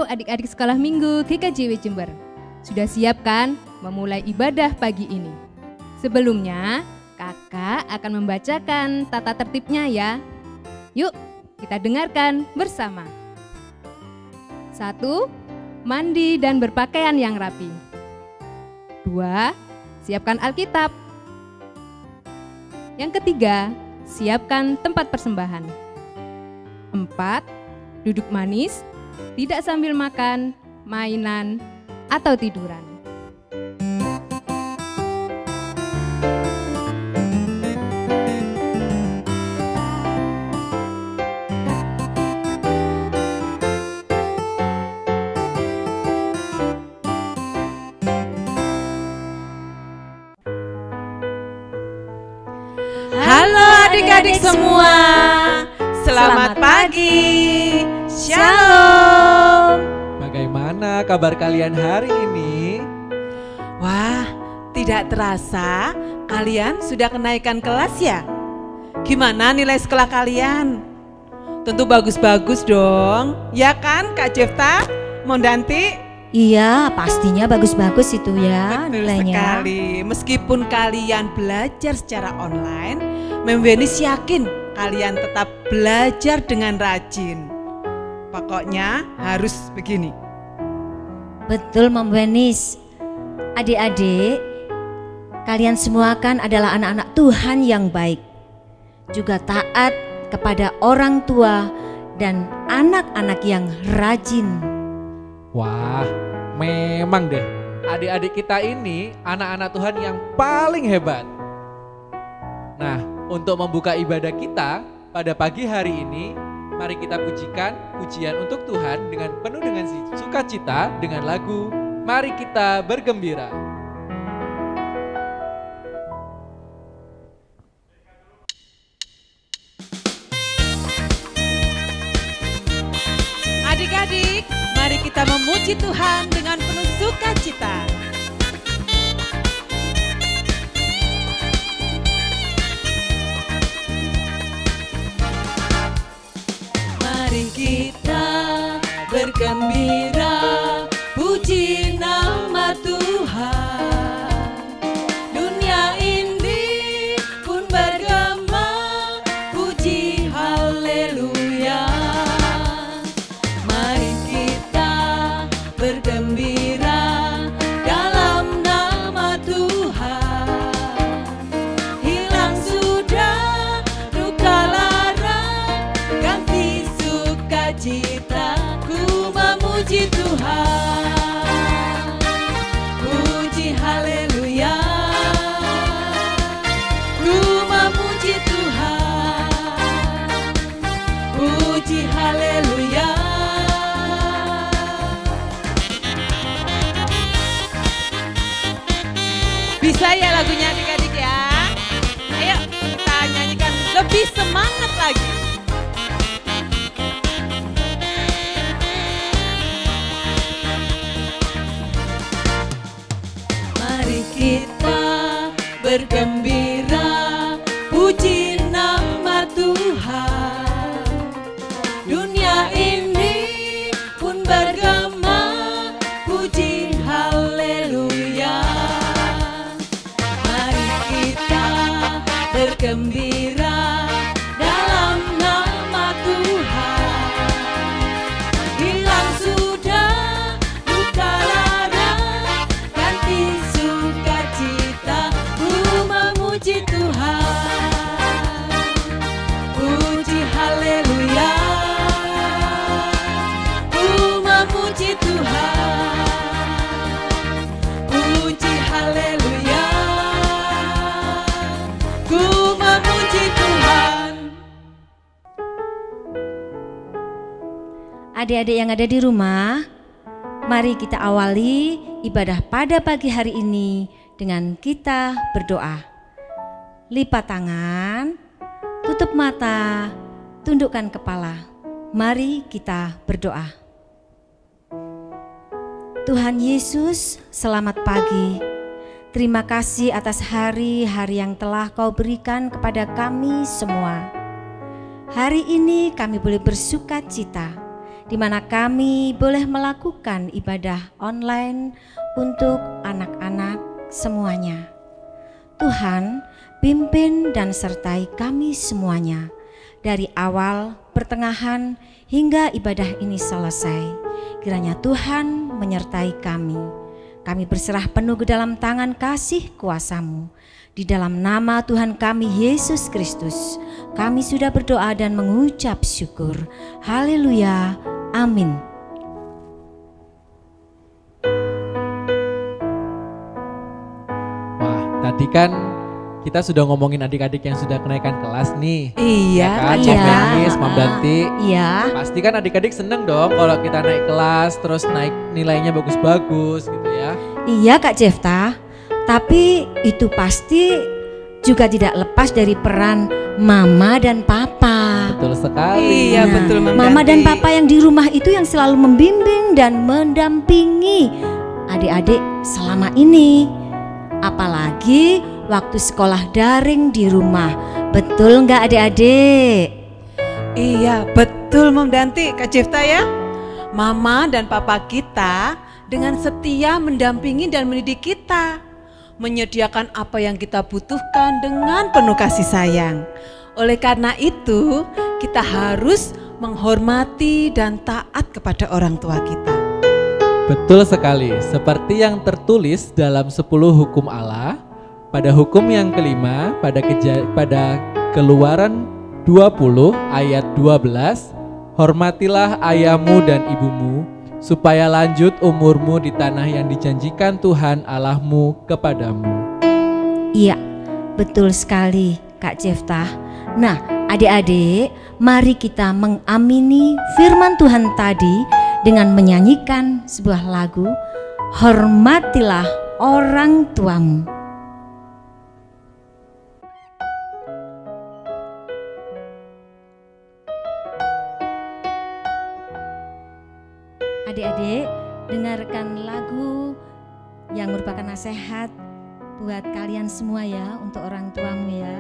adik-adik sekolah minggu GKJW Jember. Sudah siap kan memulai ibadah pagi ini? Sebelumnya, kakak akan membacakan tata tertibnya ya. Yuk, kita dengarkan bersama. 1. Mandi dan berpakaian yang rapi. 2. Siapkan Alkitab. Yang ketiga, siapkan tempat persembahan. 4. Duduk manis, tidak sambil makan, mainan, atau tiduran. Halo adik-adik semua, selamat pagi, Shalom. Bagaimana kabar kalian hari ini? Wah, tidak terasa kalian sudah kenaikan kelas ya? Gimana nilai sekolah kalian? Tentu bagus-bagus dong, ya kan Kak Jefta, Mondanti? Iya, pastinya bagus-bagus itu ya Betul nilainya. sekali. Meskipun kalian belajar secara online, Mem Wenis yakin kalian tetap belajar dengan rajin. Pokoknya harus begini. Betul Mom Wenis. Adik-adik, kalian semua kan adalah anak-anak Tuhan yang baik. Juga taat kepada orang tua dan anak-anak yang rajin. Wah, memang deh. Adik-adik kita ini anak-anak Tuhan yang paling hebat. Nah, untuk membuka ibadah kita pada pagi hari ini, mari kita pujikan pujian untuk Tuhan dengan penuh dengan sukacita dengan lagu Mari Kita Bergembira. Adik-adik, mari kita memuji Tuhan dengan penuh sukacita. Mari kita bergembira, puji nama Tuhan. Dunia ini pun bergema, puji haleluya. Mari kita bergembira dalam nama Tuhan. Hilang sudah duka lara, ganti sukacita. Ku memuji Tuhan, puji haleluya. Ku memuji Tuhan, puji haleluya. Bisa ya lagunya adik-adik ya? Ayo kita nyanyikan lebih semangat lagi. Mari kita bergembira, puji nama Tuhan. Dunia ini pun bergema, puji haleluya. Mari kita bergembira dalam nama Tuhan. Hilang sudah duka lara, ganti sukacita. Ku memuji Tuhan, puji haleluya. Ku memuji Tuhan, puji haleluya. Ku memuji Tuhan. Adik-adik yang ada di rumah, mari kita awali ibadah pada pagi hari ini dengan kita berdoa. Lipat tangan, tutup mata, tundukkan kepala. Mari kita berdoa. Tuhan Yesus, selamat pagi. Terima kasih atas hari-hari yang telah Kau berikan kepada kami semua. Hari ini kami boleh bersuka cita di mana kami boleh melakukan ibadah online untuk anak-anak semuanya. Tuhan, pimpin dan sertai kami semuanya dari awal, pertengahan, hingga ibadah ini selesai. Kiranya Tuhan menyertai kami. Kami berserah penuh ke dalam tangan kasih kuasa-Mu. Di dalam nama Tuhan kami Yesus Kristus, kami sudah berdoa dan mengucap syukur. Haleluya. Amin. Wah, tadi kan kita sudah ngomongin adik-adik yang sudah kenaikan kelas nih. Iya, Ya kan, iya. Cok Benis, Mam Danti. Iya. Pasti kan adik-adik seneng dong kalau kita naik kelas, terus naik nilainya bagus-bagus gitu ya. Iya Kak Jefta, tapi itu pasti juga tidak lepas dari peran Mama dan Papa. Betul sekali. Iya, betul Mam Mama dan Danti. Papa yang di rumah itu yang selalu membimbing dan mendampingi adik-adik selama ini. Apalagi waktu sekolah daring di rumah. Betul nggak adik-adik? Iya, betul Mam Danti, Kak Jefta ya. Mama dan Papa kita dengan setia mendampingi dan mendidik kita, menyediakan apa yang kita butuhkan dengan penuh kasih sayang. Oleh karena itu, kita harus menghormati dan taat kepada orang tua kita. Betul sekali, seperti yang tertulis dalam 10 hukum Allah, pada hukum yang kelima, pada Keluaran 20 ayat 12, hormatilah ayahmu dan ibumu, supaya lanjut umurmu di tanah yang dijanjikan Tuhan Allahmu kepadamu. Iya, betul sekali Kak Jefta. Nah, adik-adik, mari kita mengamini firman Tuhan tadi dengan menyanyikan sebuah lagu, Hormatilah Orang Tuamu. Adik-adik, dengarkan lagu yang merupakan nasihat buat kalian semua ya, untuk orang tuamu ya.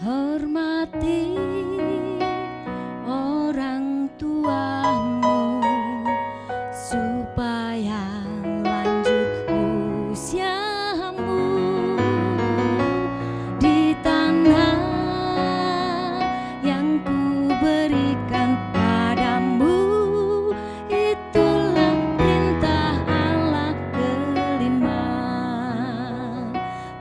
Hormati orang tuamu supaya lanjut usiamu di tanah yang ku berikan padamu. Itulah perintah Allah kelima.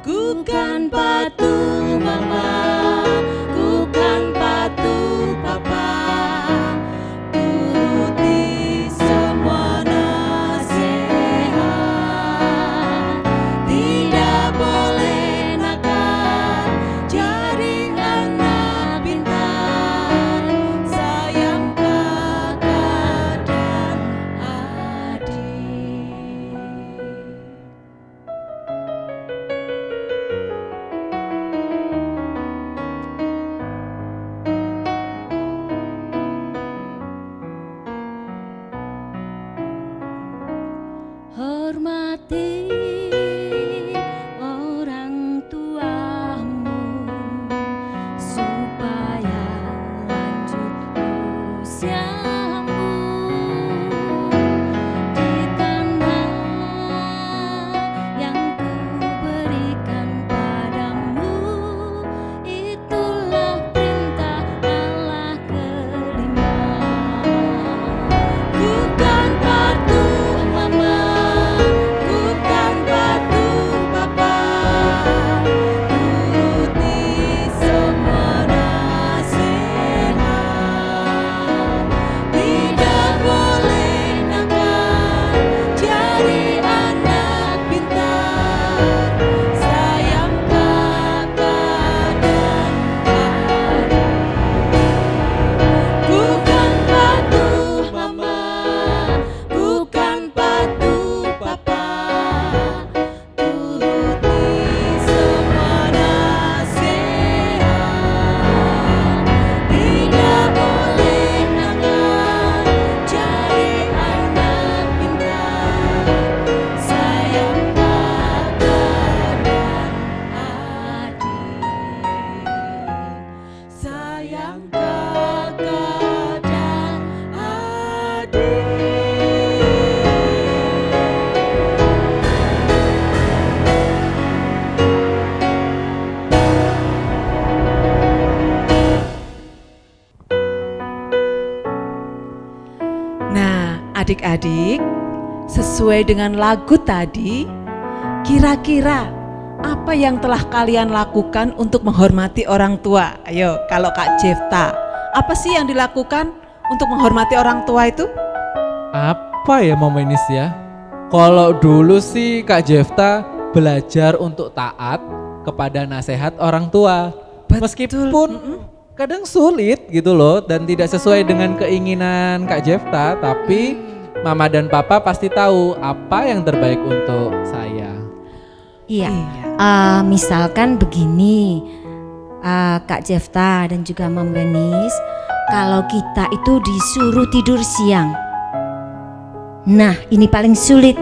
Ku kan patuh Mama, ku kan patuh Papa, turuti semua nasihat. Tidak boleh nakal, jadi anak pintar, sayang kakak dan adik. Adik-adik, sesuai dengan lagu tadi, kira-kira apa yang telah kalian lakukan untuk menghormati orang tua? Ayo, kalau Kak Jefta, apa sih yang dilakukan untuk menghormati orang tua itu? Apa ya Mama Inis ya? Kalau dulu sih Kak Jefta belajar untuk taat kepada nasihat orang tua. Meskipun kadang sulit gitu loh dan tidak sesuai dengan keinginan Kak Jefta, tapi Mama dan Papa pasti tahu apa yang terbaik untuk saya. Iya. Misalkan begini, Kak Jefta dan juga Mam Benis, kalau kita itu disuruh tidur siang. Nah, ini paling sulit.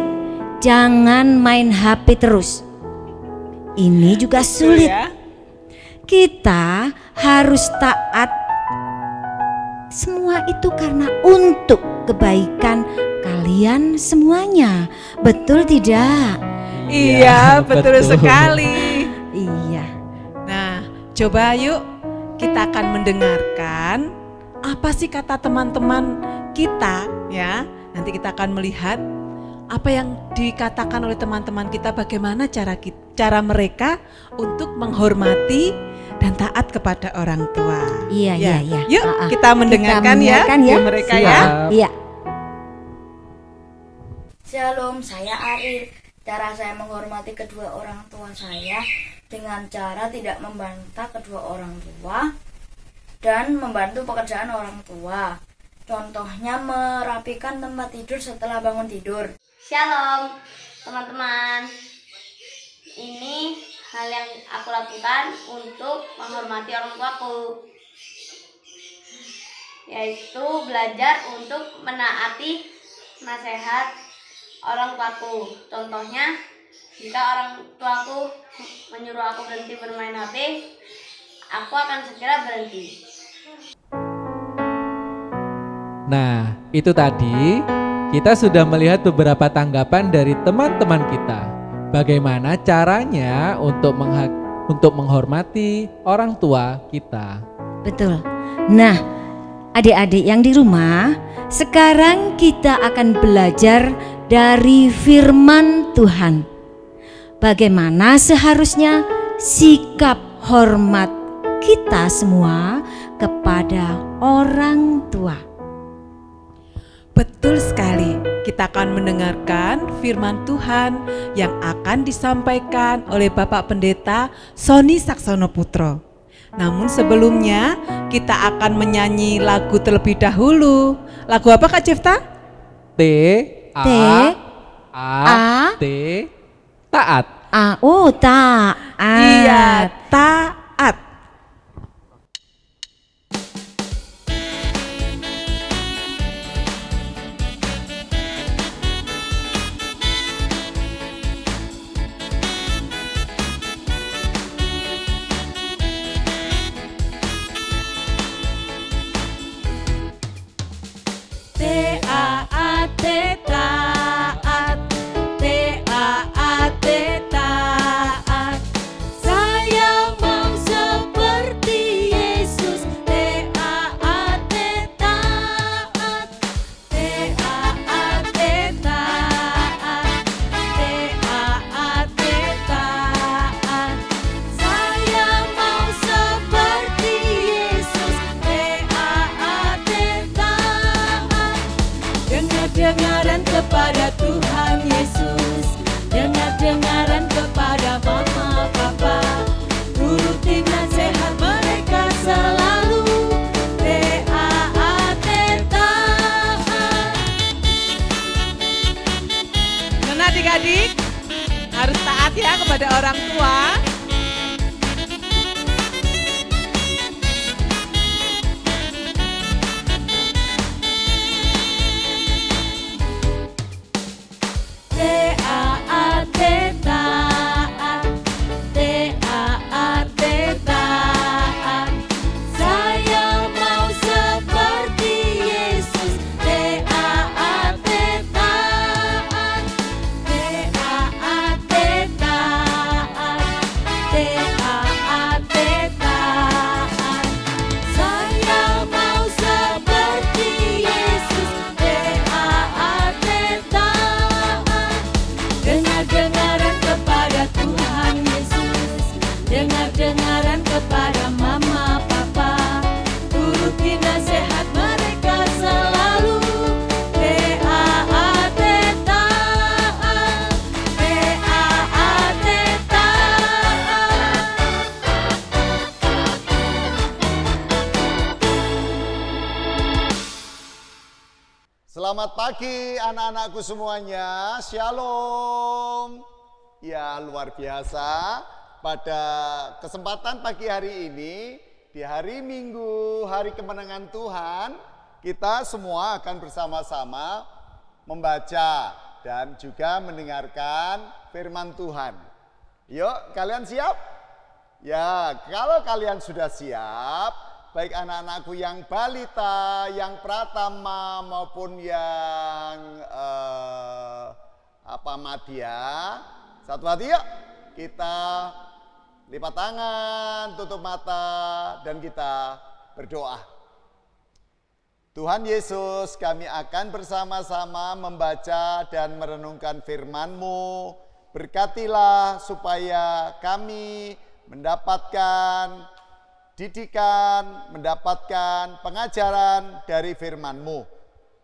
Jangan main HP terus. Ini juga sulit. Ya? Kita harus taat. Semua itu karena untuk kebaikan kalian semuanya. Betul tidak? Iya, betul sekali. Iya. Nah, coba yuk kita akan mendengarkan apa sih kata teman-teman kita ya. Nanti kita akan melihat apa yang dikatakan oleh teman-teman kita, bagaimana cara mereka untuk menghormati dan taat kepada orang tua. Iya, Ya. iya. Yuk kita mendengarkan, mendengarkan ya. ya mereka ya. Siap. Iya. Shalom, saya Aril. Cara saya menghormati kedua orang tua saya dengan cara tidak membantah kedua orang tua dan membantu pekerjaan orang tua. Contohnya merapikan tempat tidur setelah bangun tidur. Shalom teman-teman. Ini hal yang aku lakukan untuk menghormati orang tuaku, yaitu belajar untuk menaati nasihat orang tuaku. Contohnya, jika orang tuaku menyuruh aku berhenti bermain HP, aku akan segera berhenti. Nah, itu tadi kita sudah melihat beberapa tanggapan dari teman-teman kita. Bagaimana caranya untuk menghormati orang tua kita. Betul. Nah, adik-adik yang di rumah, sekarang kita akan belajar dari firman Tuhan. Bagaimana seharusnya sikap hormat kita semua kepada orang tua. Betul sekali, kita akan mendengarkan firman Tuhan yang akan disampaikan oleh Bapak Pendeta Sony Saksono Putro. Namun sebelumnya kita akan menyanyi lagu terlebih dahulu. Lagu apa Kak Jefta? T A T taat. Taat. Iya, taat. T-A-A-T taat, T-A-A-T taat. Saya mau kedengaran kepada mama papa, turuti nasihat mereka selalu. P-A-A-T taat, P-A-A-T taat. Selamat pagi anak-anakku semuanya, Shalom. Ya, luar biasa, pada kesempatan pagi hari ini, di hari Minggu, hari kemenangan Tuhan, kita semua akan bersama-sama membaca dan juga mendengarkan firman Tuhan. Yuk, kalian siap? Ya, kalau kalian sudah siap, baik anak-anakku yang balita, yang pratama maupun yang madya, satu hati yuk, kita lipat tangan, tutup mata, dan kita berdoa. Tuhan Yesus, kami akan bersama-sama membaca dan merenungkan firman-Mu. Berkatilah supaya kami mendapatkan didikan, mendapatkan pengajaran dari firman-Mu.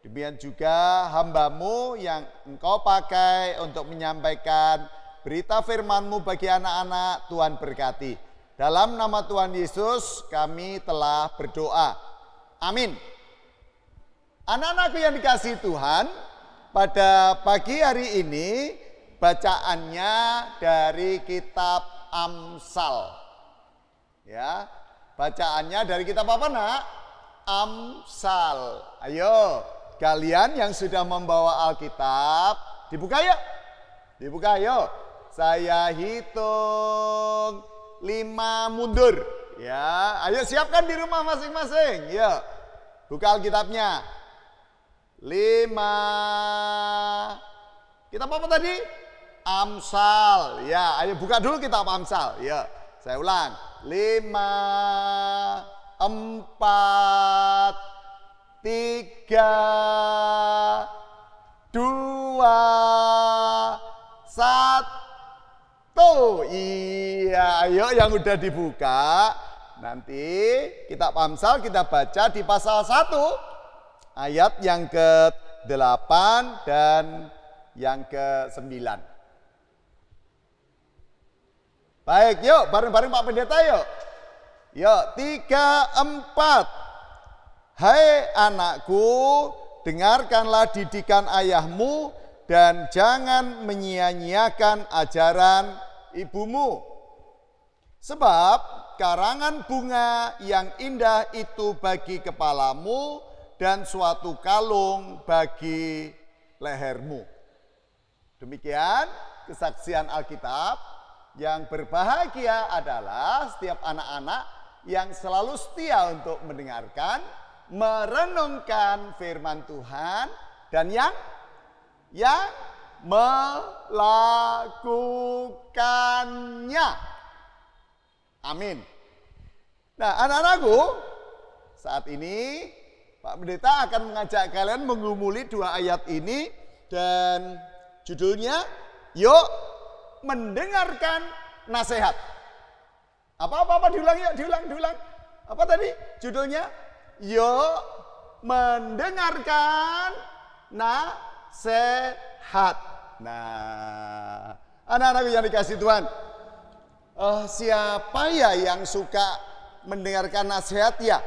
Demikian juga hamba-Mu yang Engkau pakai untuk menyampaikan berita firman-Mu bagi anak-anak, Tuhan berkati. Dalam nama Tuhan Yesus kami telah berdoa. Amin. Anak-anakku yang dikasihi Tuhan, pada pagi hari ini bacaannya dari kitab Amsal. Ya, bacaannya dari kitab apa, Nak? Amsal. Ayo, kalian yang sudah membawa Alkitab, dibuka yuk. Dibuka yuk. Saya hitung 5 mundur. Ya, ayo siapkan di rumah masing-masing. Yuk, buka Alkitabnya. 5. Kitab apa tadi? Amsal. Ya, ayo buka dulu kitab Amsal. Ya, saya ulang. 5, 4, 3, 2, 1. Iya, ayo yang udah dibuka. Nanti kitab Amsal kita baca di pasal 1 ayat yang ke-8 dan yang ke-9. Baik, yuk bareng-bareng Pak Pendeta yuk. Yuk, 3, 4. Hai anakku, dengarkanlah didikan ayahmu dan jangan menyia-nyiakan ajaran ibumu. Sebab karangan bunga yang indah itu bagi kepalamu dan suatu kalung bagi lehermu. Demikian kesaksian Alkitab. Yang berbahagia adalah setiap anak-anak yang selalu setia untuk mendengarkan, merenungkan firman Tuhan, dan yang melakukannya. Amin. Nah, anak-anakku, saat ini Pak Pendeta akan mengajak kalian menggumuli 2 ayat ini, dan judulnya, yuk mendengarkan nasihat. Apa diulang yuk, diulang. Apa tadi judulnya? Yuk mendengarkan nasihat. Nah, anak-anak yang dikasih Tuhan, siapa ya yang suka mendengarkan nasihat ya?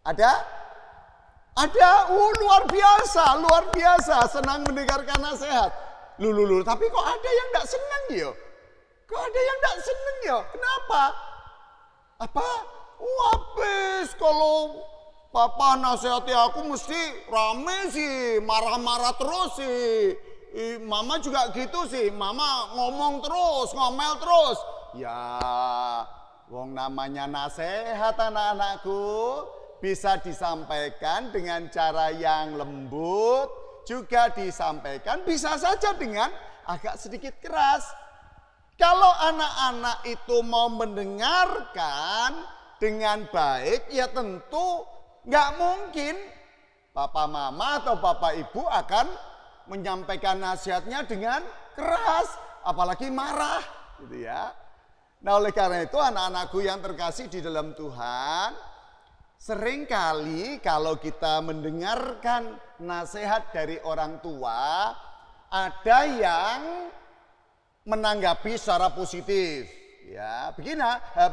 Ada? Luar biasa senang mendengarkan nasihat. Lulu, tapi kok ada yang enggak senang ya? Kok ada yang enggak senang ya? Kenapa? Apa? Habis kalau papa nasihati aku mesti rame sih, marah-marah terus sih. Mama juga gitu sih, mama ngomong terus, ngomel terus. Ya, wong namanya nasihat anak-anakku bisa disampaikan dengan cara yang lembut, juga disampaikan bisa saja dengan agak sedikit keras. Kalau anak-anak itu mau mendengarkan dengan baik, ya tentu nggak mungkin papa mama atau bapak ibu akan menyampaikan nasihatnya dengan keras, apalagi marah, gitu ya. Nah oleh karena itu anak-anakku yang terkasih di dalam Tuhan, seringkali kalau kita mendengarkan nasihat dari orang tua, ada yang menanggapi secara positif. Ya,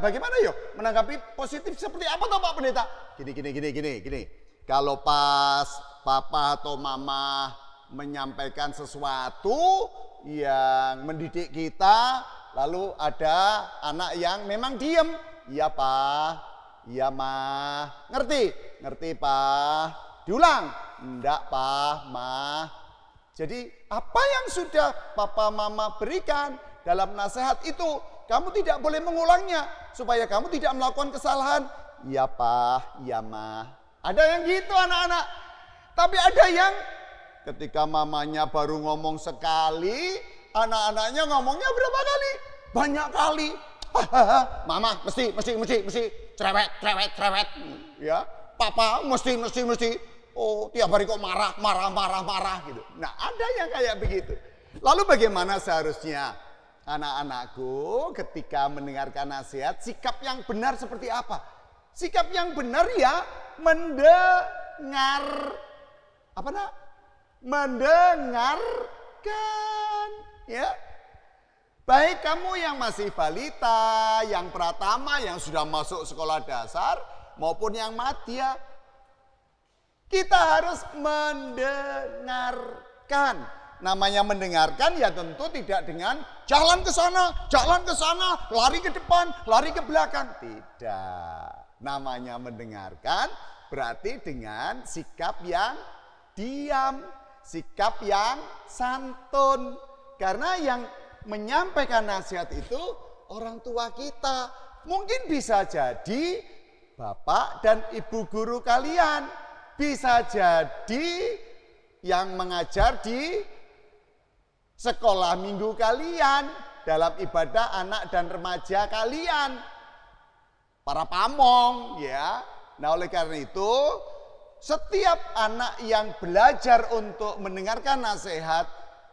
bagaimana yuk menanggapi positif seperti apa toh Pak Pendeta? Gini. Kalau pas papa atau mama menyampaikan sesuatu yang mendidik kita, lalu ada anak yang memang diem. Iya Pak, iya Ma, ngerti Pak. Diulang, enggak Pak, Ma. Jadi apa yang sudah papa mama berikan dalam nasihat itu, kamu tidak boleh mengulangnya supaya kamu tidak melakukan kesalahan. Iya Pak, iya Ma. Ada yang gitu anak-anak. Tapi ada yang ketika mamanya baru ngomong sekali, anak-anaknya ngomongnya berapa kali? Banyak kali. Mama mesti cerewet. Ya, papa mesti. Oh, tiap hari kok marah gitu. Nah, ada yang kayak begitu. Lalu bagaimana seharusnya anak-anakku ketika mendengarkan nasihat, sikap yang benar seperti apa? Sikap yang benar ya mendengarkan, ya. Baik kamu yang masih balita, yang pratama, yang sudah masuk sekolah dasar, maupun yang madya, kita harus mendengarkan. Namanya mendengarkan ya tentu tidak dengan jalan ke sana, lari ke depan, lari ke belakang. Tidak. Namanya mendengarkan berarti dengan sikap yang diam, sikap yang santun. Karena yang menyampaikan nasihat itu orang tua kita. Mungkin bisa jadi bapak dan ibu guru kalian. Bisa jadi yang mengajar di sekolah minggu kalian, dalam ibadah anak dan remaja kalian, para pamong ya. Nah oleh karena itu setiap anak yang belajar untuk mendengarkan nasihat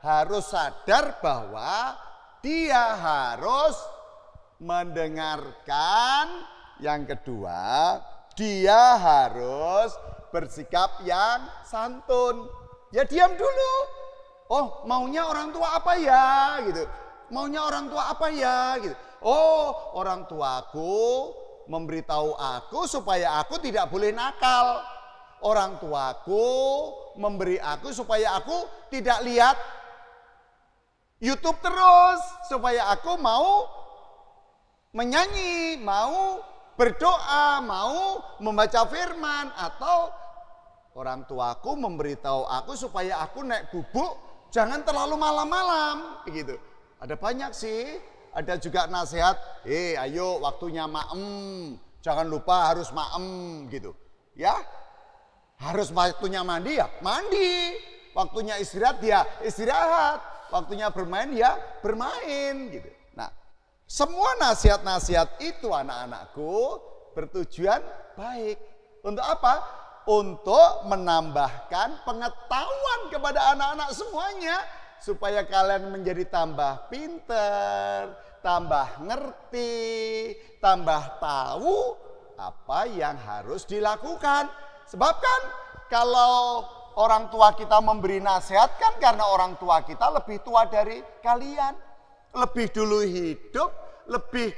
harus sadar bahwa dia harus mendengarkan. Yang kedua, dia harus bersikap yang santun. Ya diam dulu. Oh, maunya orang tua apa ya gitu. Maunya orang tua apa ya gitu. Oh, orang tuaku memberitahu aku supaya aku tidak boleh nakal. Orang tuaku memberi aku supaya aku tidak lihat YouTube terus, supaya aku mau menyanyi, mau berdoa, mau membaca firman. Atau orang tuaku memberitahu aku supaya aku naik bubuk jangan terlalu malam-malam begitu. Ada banyak sih. Ada juga nasihat, ayo waktunya maem, jangan lupa harus maem gitu. Ya, harus waktunya mandi ya mandi, waktunya istirahat ya istirahat, waktunya bermain ya bermain gitu. Nah, semua nasihat-nasihat itu anak-anakku bertujuan baik. Untuk apa? Untuk menambahkan pengetahuan kepada anak-anak semuanya. Supaya kalian menjadi tambah pinter, tambah ngerti, tambah tahu apa yang harus dilakukan. Sebab kan kalau orang tua kita memberi nasihat kan karena orang tua kita lebih tua dari kalian. Lebih dulu hidup, lebih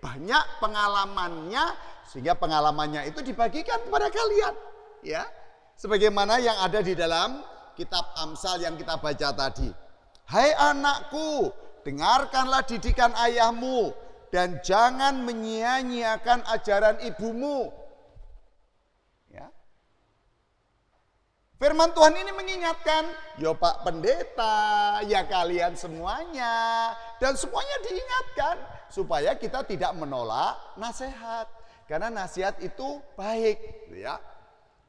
banyak pengalamannya. Sehingga pengalamannya itu dibagikan kepada kalian. Ya, sebagaimana yang ada di dalam kitab Amsal yang kita baca tadi. Hai anakku, dengarkanlah didikan ayahmu dan jangan menyia-nyiakan ajaran ibumu. Ya. Firman Tuhan ini mengingatkan, ya Pak Pendeta, ya kalian semuanya. Dan semuanya diingatkan supaya kita tidak menolak nasihat. Karena nasihat itu baik. Ya.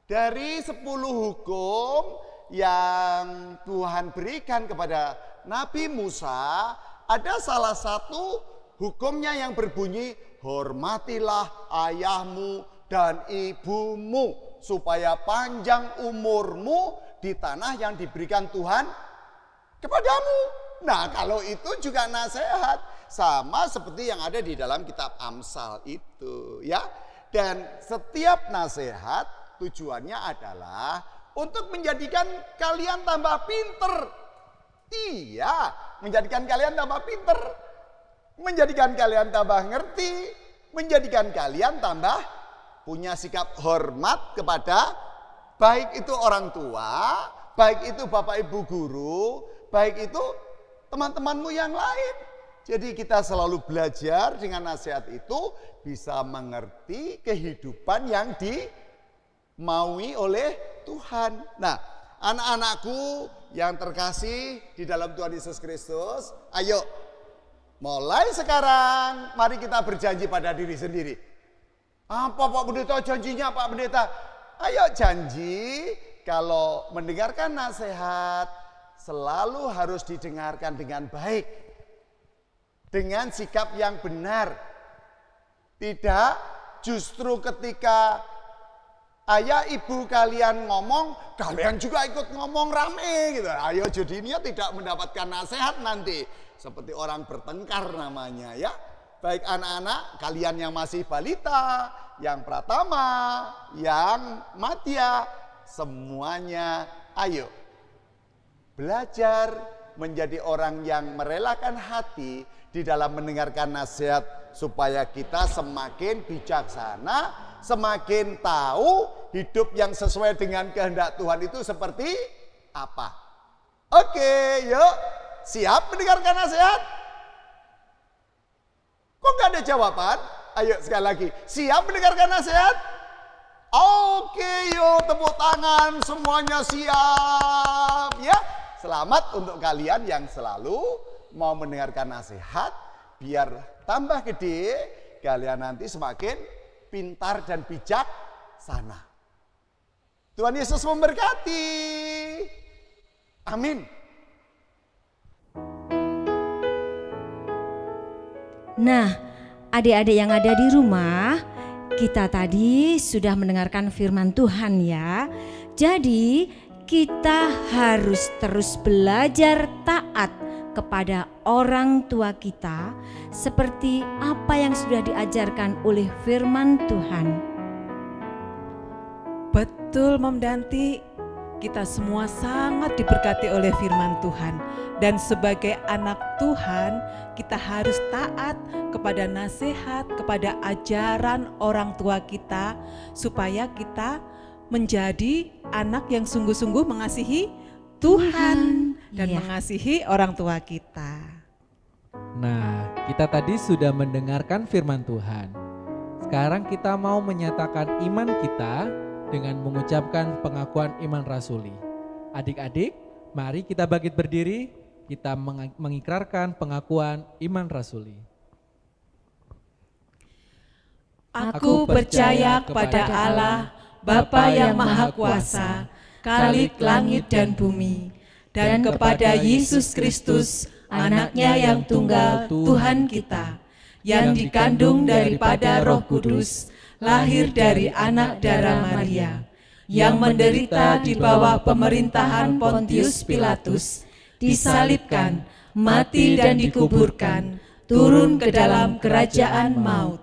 Dari 10 hukum yang Tuhan berikan kepada Nabi Musa, ada salah satu hukumnya yang berbunyi, hormatilah ayahmu dan ibumu supaya panjang umurmu di tanah yang diberikan Tuhan kepadamu. Nah kalau itu juga nasihat, sama seperti yang ada di dalam kitab Amsal itu ya. Dan setiap nasihat tujuannya adalah untuk menjadikan kalian tambah pinter. Iya, menjadikan kalian tambah pinter. Menjadikan kalian tambah ngerti, menjadikan kalian tambah punya sikap hormat kepada baik itu orang tua, baik itu bapak ibu guru, baik itu teman-temanmu yang lain. Jadi kita selalu belajar dengan nasihat itu bisa mengerti kehidupan yang dimaui oleh Tuhan. Nah, anak-anakku yang terkasih di dalam Tuhan Yesus Kristus, ayo mulai sekarang mari kita berjanji pada diri sendiri. Apa Pak Pendeta janjinya Pak Pendeta? Ayo janji kalau mendengarkan nasihat selalu harus didengarkan dengan baik. Dengan sikap yang benar. Tidak justru ketika ayah ibu kalian ngomong, kalian juga ikut ngomong rame gitu. Ayo jadinya tidak mendapatkan nasihat nanti. Seperti orang bertengkar namanya ya. Baik anak-anak kalian yang masih balita, yang pratama, yang madya, semuanya ayo belajar menjadi orang yang merelakan hati di dalam mendengarkan nasihat supaya kita semakin bijaksana, semakin tahu hidup yang sesuai dengan kehendak Tuhan itu seperti apa. Oke, yuk. Siap mendengarkan nasihat? Kok gak ada jawaban? Ayo sekali lagi. Siap mendengarkan nasihat? Oke, yuk tepuk tangan. Semuanya siap. Ya, selamat untuk kalian yang selalu mau mendengarkan nasihat. Biar tambah gede, kalian nanti semakin pintar dan bijaksana. Tuhan Yesus memberkati. Amin. Nah, adik-adik yang ada di rumah, kita tadi sudah mendengarkan firman Tuhan ya. Jadi kita harus terus belajar taat kepada orang tua kita seperti apa yang sudah diajarkan oleh firman Tuhan. Betul Mom Danti, kita semua sangat diberkati oleh firman Tuhan. Dan sebagai anak Tuhan, kita harus taat kepada nasihat, kepada ajaran orang tua kita, supaya kita menjadi anak yang sungguh-sungguh mengasihi Tuhan dan mengasihi orang tua kita. Nah, kita tadi sudah mendengarkan firman Tuhan. Sekarang kita mau menyatakan iman kita dengan mengucapkan pengakuan iman rasuli. Adik-adik, mari kita bangkit berdiri. Kita mengikrarkan pengakuan iman rasuli. Aku percaya kepada Allah, Bapa yang Maha Kuasa, Khalik langit dan bumi, dan kepada Yesus Kristus, Anaknya yang tunggal, Tuhan kita, yang dikandung daripada Roh Kudus, lahir dari anak darah Maria, yang menderita di bawah pemerintahan Pontius Pilatus, disalibkan, mati dan dikuburkan, turun ke dalam kerajaan maut.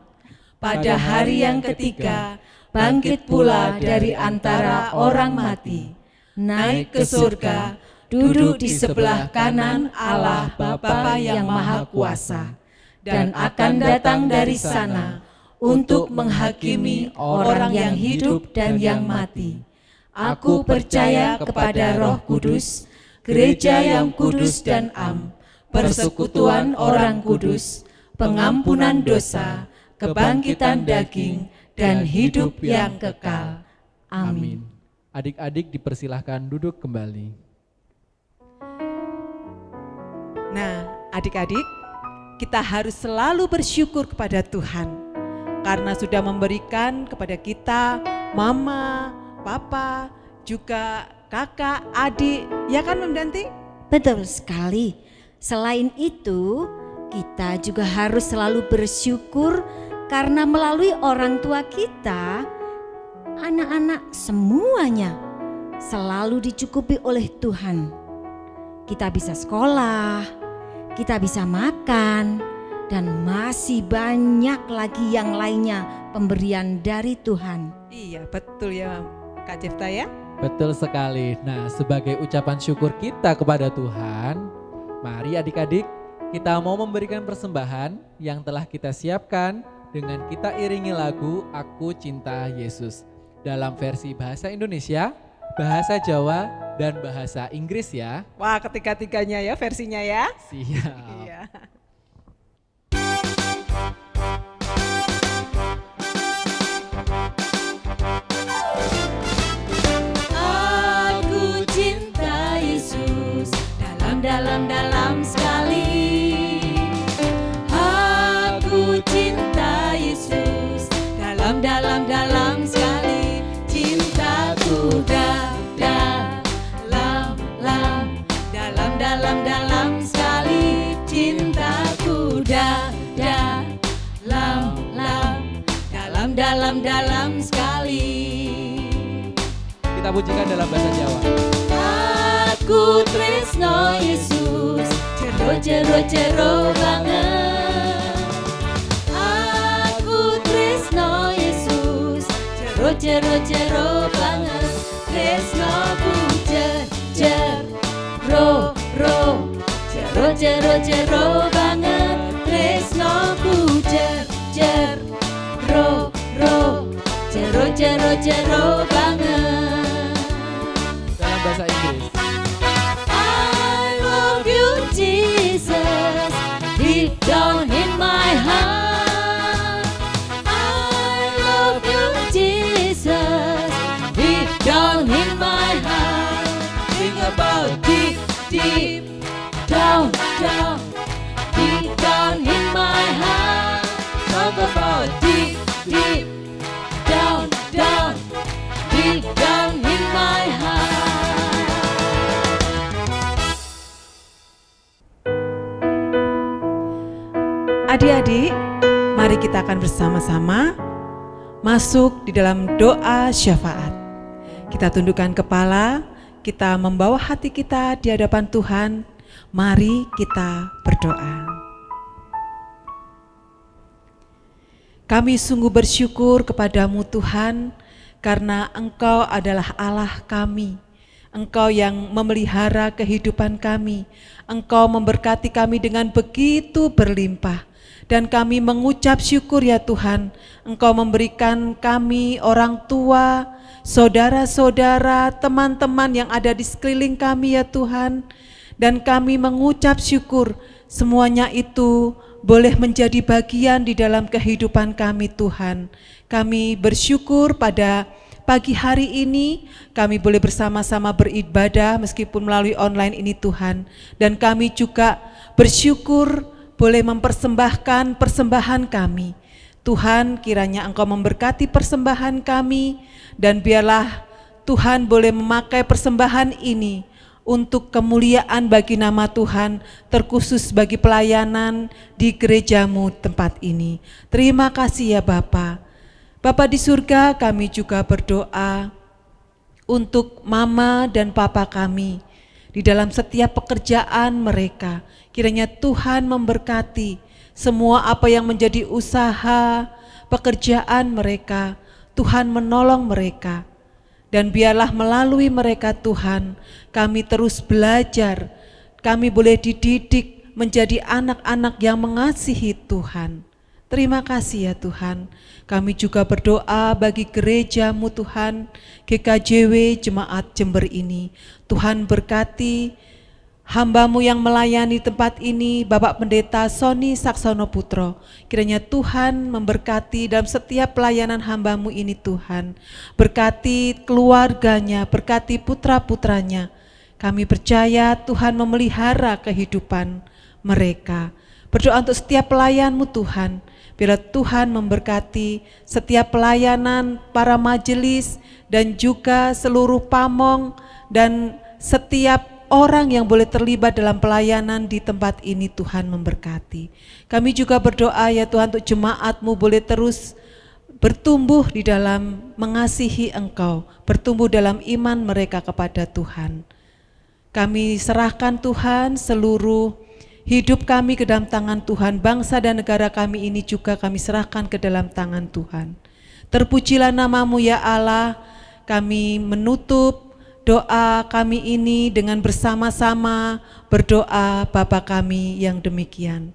Pada hari yang ketiga, bangkit pula dari antara orang mati, naik ke surga, duduk di sebelah kanan Allah Bapa yang Maha Kuasa, dan akan datang dari sana untuk menghakimi orang yang hidup dan yang mati. Aku percaya kepada Roh Kudus, Gereja yang kudus dan am, persekutuan orang kudus, pengampunan dosa, kebangkitan daging, dan hidup yang kekal. Amin. Adik-adik dipersilahkan duduk kembali. Nah, adik-adik, kita harus selalu bersyukur kepada Tuhan karena sudah memberikan kepada kita mama, papa, juga kakak, adik, ya kan Mom Danti? Betul sekali. Selain itu, kita juga harus selalu bersyukur karena melalui orang tua kita, anak-anak semuanya selalu dicukupi oleh Tuhan. Kita bisa sekolah, kita bisa makan, dan masih banyak lagi yang lainnya pemberian dari Tuhan. Iya, betul ya Kak Jefta ya. Betul sekali. Nah, sebagai ucapan syukur kita kepada Tuhan, mari adik-adik kita mau memberikan persembahan yang telah kita siapkan dengan kita iringi lagu Aku Cinta Yesus dalam versi bahasa Indonesia, bahasa Jawa, dan bahasa Inggris ya. Wah, ketiga-tiganya ya versinya ya. Siap. Iya. Aku cinta Yesus dalam sekali. Aku cinta Yesus dalam sekali. Cintaku dalam sekali. Cintaku dalam sekali. Kita pujikan dalam bahasa Jawa. Aku tresno Yesus, jero banget. Aku tresno Yesus, jero banget. Tresnoku jero banget. Tresnoku jero banget. Dalam bahasa Inggris. I love you Jesus, deep down in my heart. I love you Jesus, deep down in my heart. Think about deep down in my heart. Talk about deep down in my heart. Adik-adik, mari kita akan bersama-sama masuk di dalam doa syafaat. Kita tundukkan kepala, kita membawa hati kita di hadapan Tuhan. Mari kita berdoa. Kami sungguh bersyukur kepadamu Tuhan, karena Engkau adalah Allah kami. Engkau yang memelihara kehidupan kami. Engkau memberkati kami dengan begitu berlimpah. Dan kami mengucap syukur ya Tuhan, Engkau memberikan kami orang tua, saudara-saudara, teman-teman yang ada di sekeliling kami ya Tuhan. Dan kami mengucap syukur semuanya itu boleh menjadi bagian di dalam kehidupan kami Tuhan. Kami bersyukur pada pagi hari ini kami boleh bersama-sama beribadah meskipun melalui online ini Tuhan. Dan kami juga bersyukur boleh mempersembahkan persembahan kami. Tuhan, kiranya Engkau memberkati persembahan kami dan biarlah Tuhan boleh memakai persembahan ini untuk kemuliaan bagi nama Tuhan, terkhusus bagi pelayanan di gerejamu tempat ini. Terima kasih ya Bapa. Bapa di surga, kami juga berdoa untuk mama dan papa kami di dalam setiap pekerjaan mereka. Kiranya Tuhan memberkati semua apa yang menjadi usaha, pekerjaan mereka. Tuhan menolong mereka. Dan biarlah melalui mereka Tuhan, kami terus belajar. Kami boleh dididik menjadi anak-anak yang mengasihi Tuhan. Terima kasih ya Tuhan. Kami juga berdoa bagi gereja-Mu Tuhan, GKJW Jemaat Jember ini. Tuhan berkati hamba-Mu yang melayani tempat ini, Bapak Pendeta Sony Saksono Putro. Kiranya Tuhan memberkati dalam setiap pelayanan hamba-Mu ini Tuhan. Berkati keluarganya, berkati putra-putranya. Kami percaya Tuhan memelihara kehidupan mereka. Berdoa untuk setiap pelayan-Mu Tuhan. Biar Tuhan memberkati setiap pelayanan para majelis dan juga seluruh pamong dan setiap orang yang boleh terlibat dalam pelayanan di tempat ini. Tuhan memberkati. Kami juga berdoa ya Tuhan untuk jemaat-Mu boleh terus bertumbuh di dalam mengasihi Engkau, bertumbuh dalam iman mereka kepada Tuhan. Kami serahkan Tuhan seluruh Hidup kami ke dalam tangan Tuhan, bangsa dan negara kami ini juga kami serahkan ke dalam tangan Tuhan. Terpujilah nama-Mu ya Allah. Kami menutup doa kami ini dengan bersama-sama berdoa Bapa kami yang demikian.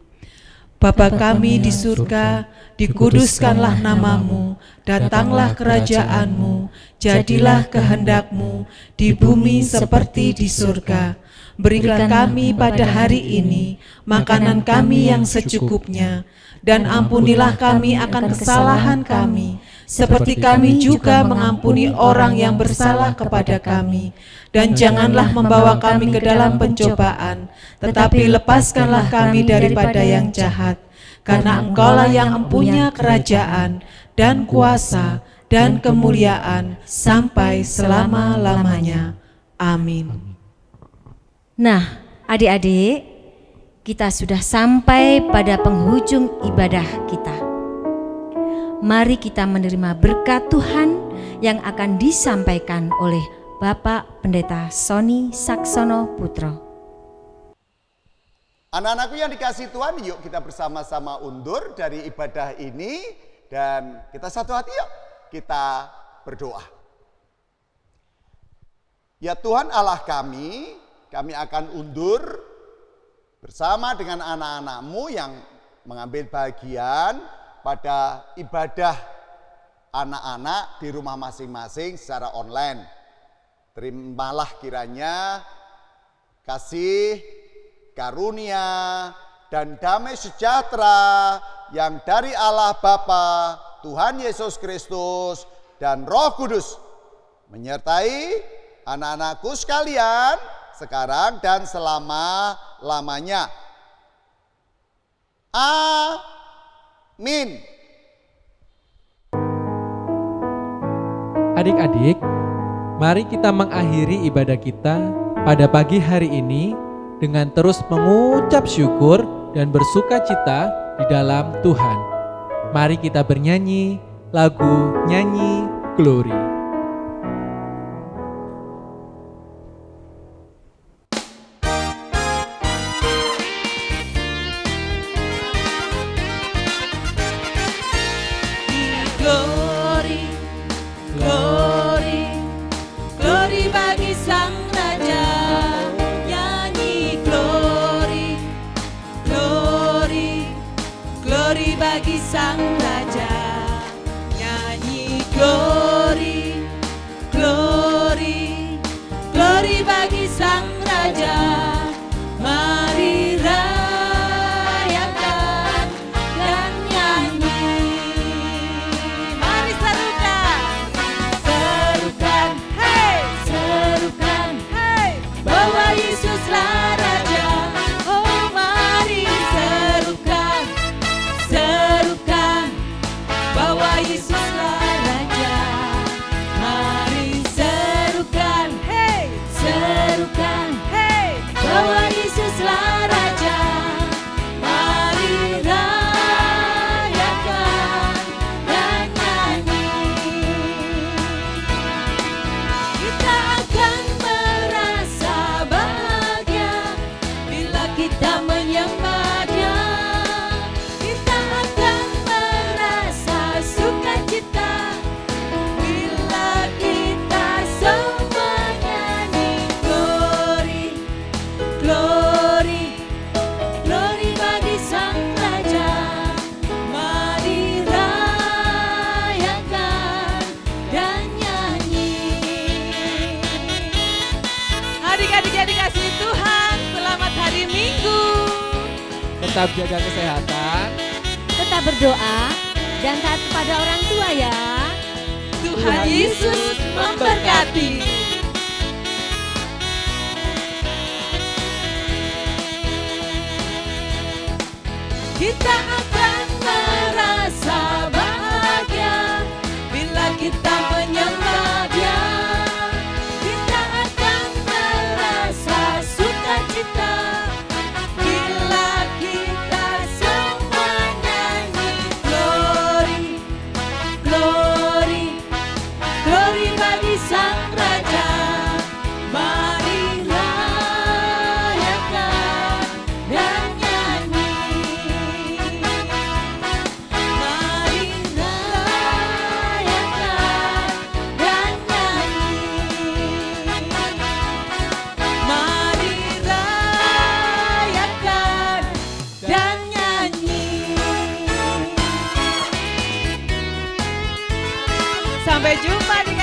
Bapa kami di surga, dikuduskanlah nama-Mu, datanglah kerajaan-Mu, jadilah kehendak-Mu di bumi seperti di surga. Berikan kami pada hari ini makanan kami yang secukupnya, dan ampunilah kami akan kesalahan kami, seperti kami juga mengampuni orang yang bersalah kepada kami. Dan janganlah membawa kami ke dalam pencobaan, tetapi lepaskanlah kami daripada yang jahat. Karena Engkaulah yang mempunyai kerajaan dan kuasa dan kemuliaan sampai selama-lamanya. Amin. Nah, adik-adik, kita sudah sampai pada penghujung ibadah kita. Mari kita menerima berkat Tuhan yang akan disampaikan oleh Bapak Pendeta Sony Saksono Putro. Anak-anakku yang dikasihi Tuhan, yuk kita bersama-sama undur dari ibadah ini dan kita satu hati, yuk kita berdoa. Ya Tuhan Allah kami akan undur bersama dengan anak-anak-Mu yang mengambil bagian pada ibadah anak-anak di rumah masing-masing secara online. Terimalah kiranya kasih, karunia, dan damai sejahtera yang dari Allah Bapa, Tuhan Yesus Kristus, dan Roh Kudus menyertai anak-anakku sekalian sekarang dan selama-lamanya. Amin. Adik-adik, mari kita mengakhiri ibadah kita pada pagi hari ini dengan terus mengucap syukur dan bersuka cita di dalam Tuhan. Mari kita bernyanyi lagu Nyanyi Glory. Sang Raja, nyanyi glory, glory, glory bagi Sang Raja. Mari rayakan dan nyanyi. Mari serukan, serukan, hey, serukan, hey, bahwa Yesuslah Raja. Oh mari serukan, serukan bahwa Yesuslah Raja. Mari serukan, hey, serukan, hey, bahwa Yesuslah Raja. Mari rayakan dan nyanyi. Kita akan merasa bahagia bila kita menyembah. Tetap jaga kesehatan, tetap berdoa, dan taat kepada orang tua ya. Tuhan Yesus memberkati. Kita akan merasa bahagia bila kita menyembah Dia. Kita akan merasa sukacita bila kita semua nyanyi glory, glory, glory bagi Sang Raja. Mari rayakan dan nyanyi. Sampai jumpa di